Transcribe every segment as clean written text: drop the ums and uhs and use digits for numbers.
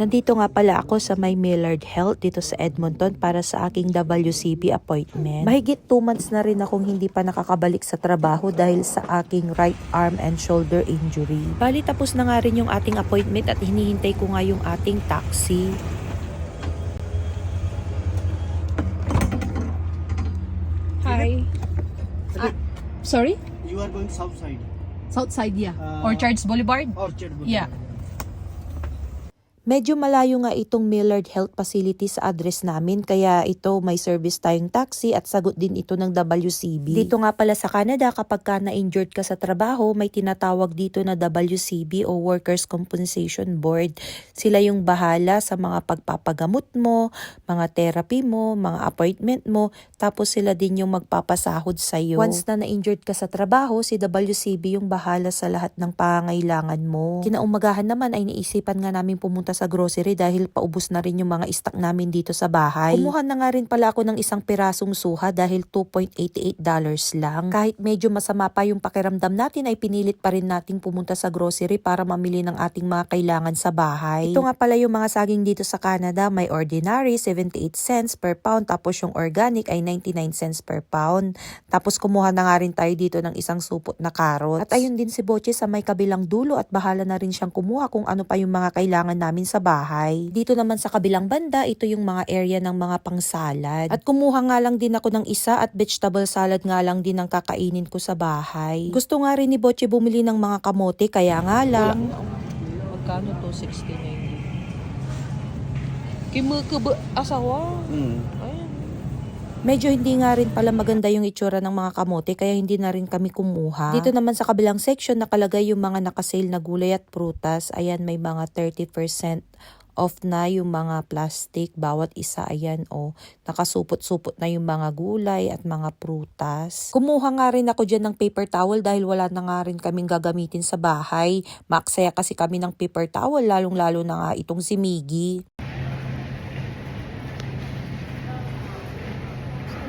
Nandito nga pala ako sa may Millard Health dito sa Edmonton para sa aking WCB appointment. Mahigit 2 months na rin akong hindi pa nakakabalik sa trabaho dahil sa aking right arm and shoulder injury. Bali tapos na nga rin yung ating appointment at hinihintay ko nga yung ating taxi. Hi. Sorry? You are going south side. South side, yeah. Orchards Boulevard? Orchard Boulevard. Yeah. Medyo malayo nga itong Millard Health Facility sa address namin kaya ito may service tayong taxi at sagot din ito ng WCB. Dito nga pala sa Canada kapag ka na-injured ka sa trabaho may tinatawag dito na WCB o Workers' Compensation Board. Sila yung bahala sa mga pagpapagamot mo, mga therapy mo, mga appointment mo, tapos sila din yung magpapasahod sa iyo. Once na na-injured ka sa trabaho, si WCB yung bahala sa lahat ng pangangailangan mo. Kinaumagahan naman ay naisipan nga namin pumunta sa grocery dahil paubos na rin yung mga stock namin dito sa bahay. Kumuha na nga rin pala ako ng isang pirasong suha dahil $2.88 lang. Kahit medyo masama pa yung pakiramdam natin ay pinilit pa rin nating pumunta sa grocery para mamili ng ating mga kailangan sa bahay. Ito nga pala yung mga saging dito sa Canada. May ordinary 78 cents per pound tapos yung organic ay 99 cents per pound. Tapos kumuha na nga rin tayo dito ng isang supot na carrots. At ayun din si Boche sa may kabilang dulo at bahala na rin siyang kumuha kung ano pa yung mga kailangan namin sa bahay. Dito naman sa kabilang banda, ito yung mga area ng mga pangsalad. At kumuha nga lang din ako ng isa at vegetable salad nga lang din ang kakainin ko sa bahay. Gusto nga rin ni Boche bumili ng mga kamote kaya nga lang. Magkano to? 60.90. Kimulka ba asawa? Ayan. Medyo hindi nga rin pala maganda yung itsura ng mga kamote kaya hindi na rin kami kumuha. Dito naman sa kabilang section nakalagay yung mga nakasale na gulay at prutas. Ayan, may mga 30% off na yung mga plastic bawat isa. Ayan nakasupot-supot na yung mga gulay at mga prutas. Kumuha nga rin ako dyan ng paper towel dahil wala na nga rin kaming gagamitin sa bahay. Maaksaya kasi kami ng paper towel lalong-lalo na nga itong si Miggy.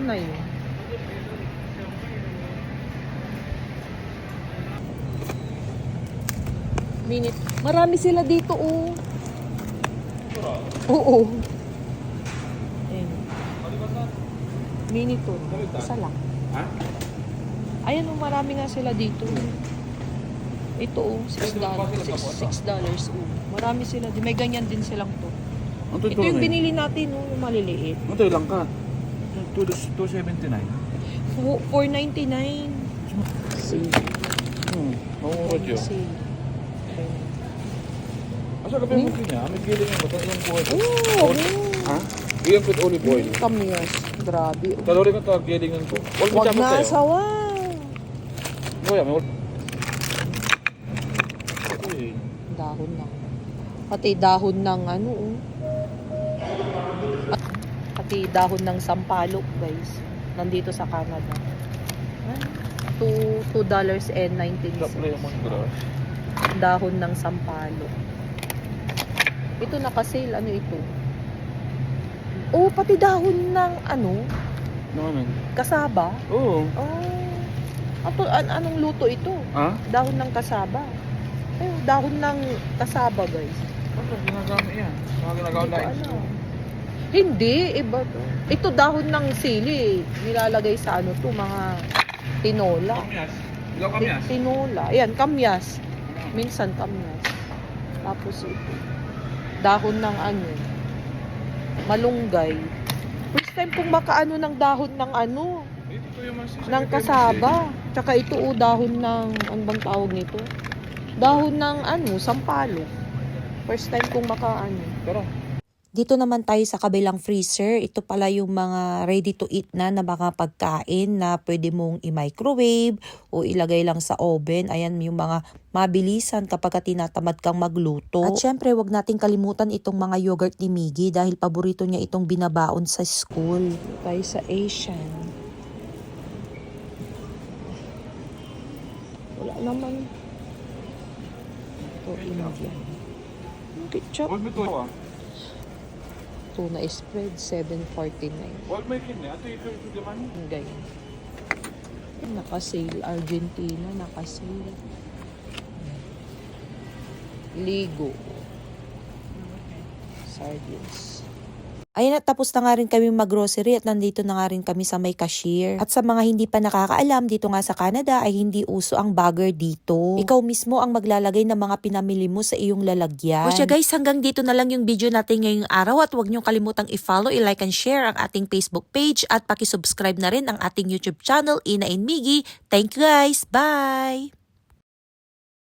Na yun. Minute. Marami sila dito, oh. Oo. Ayan. Minute to. Isa lang. Ha? Ayan, oh, marami nga sila dito. Ito, oh, $6. $6, oh. Marami sila. May ganyan din silang to. Ito yung binili natin, oh, yung maliliit. Ito lang ka. 279. $4.99. Sale. Mamumurad yun. Sale. Asa ka pa yung mukha niya? May feeling yung batas yung buhay. Oo. Ha? Iyan with olive oil. Kamyas. Grabe. Kalori ka tawag gilingan ko. Huwag na asawa. Kuya, may Dahon lang. Pati dahon ng ano, oh. Pati dahon ng sampalok, guys. Nandito sa Canada. $2.19. Dahon ng sampalok. Ito naka-sale. Ano ito? Oh, pati dahon ng ano? Ano? Kasaba. Oo. Anong luto ito? Ha? Dahon ng kasaba. Ay, dahon ng kasaba, guys. Ano ginagamit yan? Mga ginagamit Hindi ko alam. Hindi, iba to. Ito dahon ng sili. Nilalagay sa ano to, mga tinola. Kamyas. Ikaw kamyas? Tinola. Ayan, kamyas. Minsan kamyas. Tapos ito. Dahon ng ano, malunggay. First time kong makaano ng dahon ng ano, Ito yung ng kasaba. Tsaka ito dahon ng, ano bang tawag nito? Dahon ng ano, sampalok. First time kong makaano. Tara. Dito naman tayo sa kabilang freezer. Ito pala yung mga ready to eat na mga pagkain na pwede mong i-microwave o ilagay lang sa oven. Ayan yung mga mabilisan kapag tinatamad kang magluto. At syempre, wag nating kalimutan itong mga yogurt ni Miggy dahil paborito niya itong binabaon sa school. Tayo sa Asian. Wala naman. Ito, Indian. Ketchup. Huwag mo ito Tuna spread, $7.49. Huwag mo ikin niya. Ito yung gaman. Ganyan. Naka-sale. Argentina, naka-sale. Ligo. Sardines. Ayun at tapos na nga rin kami mag-grocery at nandito na nga rin kami sa may cashier. At sa mga hindi pa nakakaalam, dito nga sa Canada ay hindi uso ang bagger dito. Ikaw mismo ang maglalagay ng mga pinamili mo sa iyong lalagyan. O siya guys, hanggang dito na lang yung video natin ngayong araw at huwag niyong kalimutang i-follow, i-like and share ang ating Facebook page at pakisubscribe na rin ang ating YouTube channel, Ina and Miggy. Thank you guys! Bye!